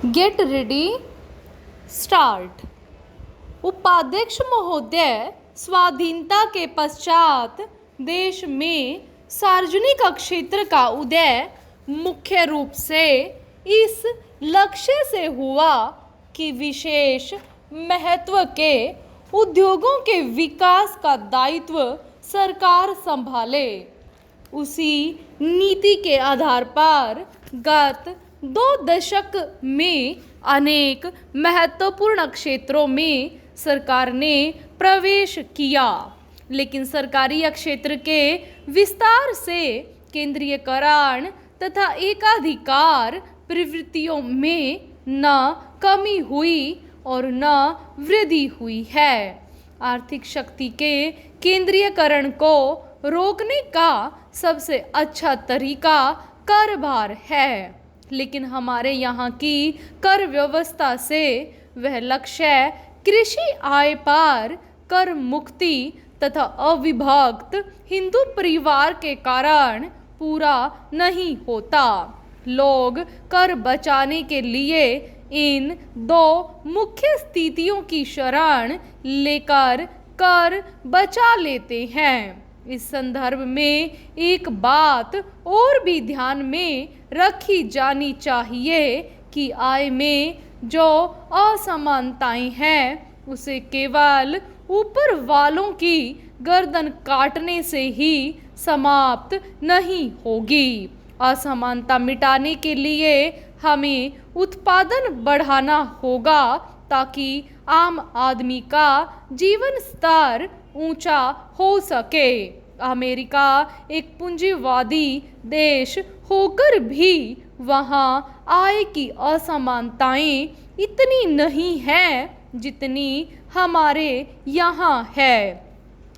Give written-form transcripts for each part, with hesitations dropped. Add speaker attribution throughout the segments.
Speaker 1: Get ready start. उपाध्यक्ष महोदय, स्वाधीनता के पश्चात देश में सार्वजनिक क्षेत्र का उदय मुख्य रूप से इस लक्ष्य से हुआ कि विशेष महत्व के उद्योगों के विकास का दायित्व सरकार संभाले। उसी नीति के आधार पर गत 2 दशक में अनेक महत्वपूर्ण क्षेत्रों में सरकार ने प्रवेश किया, लेकिन सरकारी क्षेत्र के विस्तार से केंद्रीयकरण तथा एकाधिकार प्रवृत्तियों में न कमी हुई और न वृद्धि हुई है। आर्थिक शक्ति के केंद्रीयकरण को रोकने का सबसे अच्छा तरीका कर भार है, लेकिन हमारे यहाँ की कर व्यवस्था से वह लक्ष्य कृषि आय पर कर मुक्ति तथा अविभक्त हिंदू परिवार के कारण पूरा नहीं होता। लोग कर बचाने के लिए इन 2 मुख्य स्थितियों की शरण लेकर कर बचा लेते हैं। इस संदर्भ में एक बात और भी ध्यान में रखी जानी चाहिए कि आय में जो असमानताएं हैं उसे केवल ऊपर वालों की गर्दन काटने से ही समाप्त नहीं होगी। असमानता मिटाने के लिए हमें उत्पादन बढ़ाना होगा ताकि आम आदमी का जीवन स्तर ऊंचा हो सके। अमेरिका एक पूंजीवादी देश होकर भी वहाँ आय की असमानताएं इतनी नहीं है जितनी हमारे यहाँ है।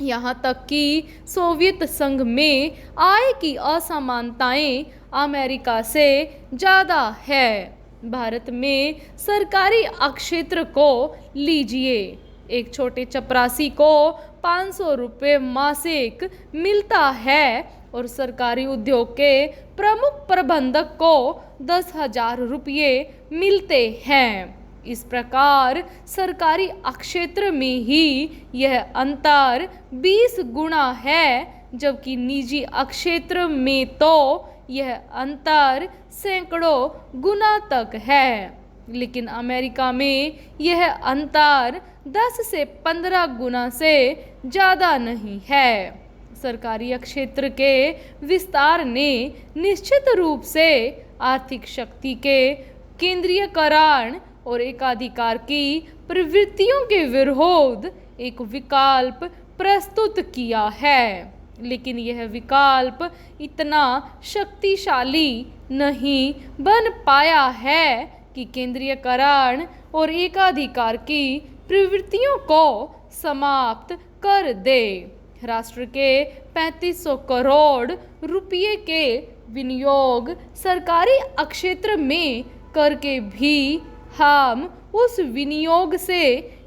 Speaker 1: यहाँ तक कि सोवियत संघ में आय की असमानताएं अमेरिका से ज़्यादा है। भारत में सरकारी क्षेत्र को लीजिए, एक छोटे चपरासी को 500 रुपये मासिक मिलता है और सरकारी उद्योग के प्रमुख प्रबंधक को 10,000 रुपये मिलते हैं। इस प्रकार सरकारी क्षेत्र में ही यह अंतर 20 गुना है, जबकि निजी क्षेत्र में तो यह अंतर सैकड़ों गुना तक है। लेकिन अमेरिका में यह अंतर 10 से 15 गुना से ज़्यादा नहीं है। सरकारी क्षेत्र के विस्तार ने निश्चित रूप से आर्थिक शक्ति के केंद्रीयकरण और एकाधिकार की प्रवृत्तियों के विरोध एक विकल्प प्रस्तुत किया है, लेकिन यह विकल्प इतना शक्तिशाली नहीं बन पाया है कि केंद्रीयकरण और एकाधिकार की प्रवृत्तियों को समाप्त कर दे। राष्ट्र के 3500 करोड़ रुपये के विनियोग सरकारी क्षेत्र में करके भी हम उस विनियोग से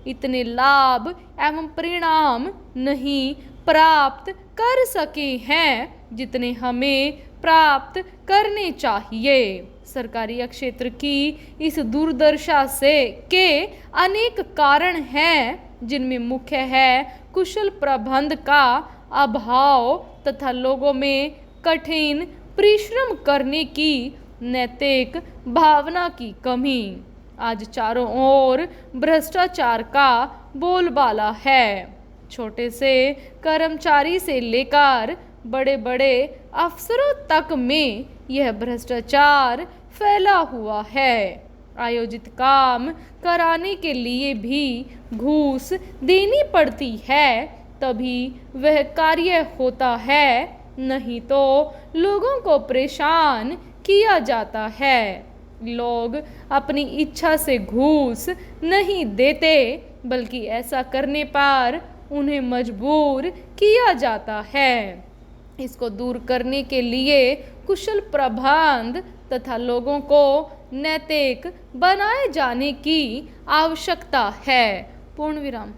Speaker 1: इतने लाभ एवं परिणाम नहीं प्राप्त कर सके हैं जितने हमें प्राप्त करने चाहिए। सरकारी क्षेत्र की इस दुर्दशा से के अनेक कारण हैं, जिनमें मुख्य है कुशल प्रबंध का अभाव तथा लोगों में कठिन परिश्रम करने की नैतिक भावना की कमी। आज चारों ओर भ्रष्टाचार का बोलबाला है। छोटे से कर्मचारी से लेकर बड़े बड़े अफसरों तक में यह भ्रष्टाचार फैला हुआ है। आयोजित काम कराने के लिए भी घूस देनी पड़ती है, तभी वह कार्य होता है, नहीं तो लोगों को परेशान किया जाता है। लोग अपनी इच्छा से घूस नहीं देते, बल्कि ऐसा करने पर उन्हें मजबूर किया जाता है। इसको दूर करने के लिए कुशल प्रबंध तथा लोगों को नैतिक बनाए जाने की आवश्यकता है। पूर्ण विराम।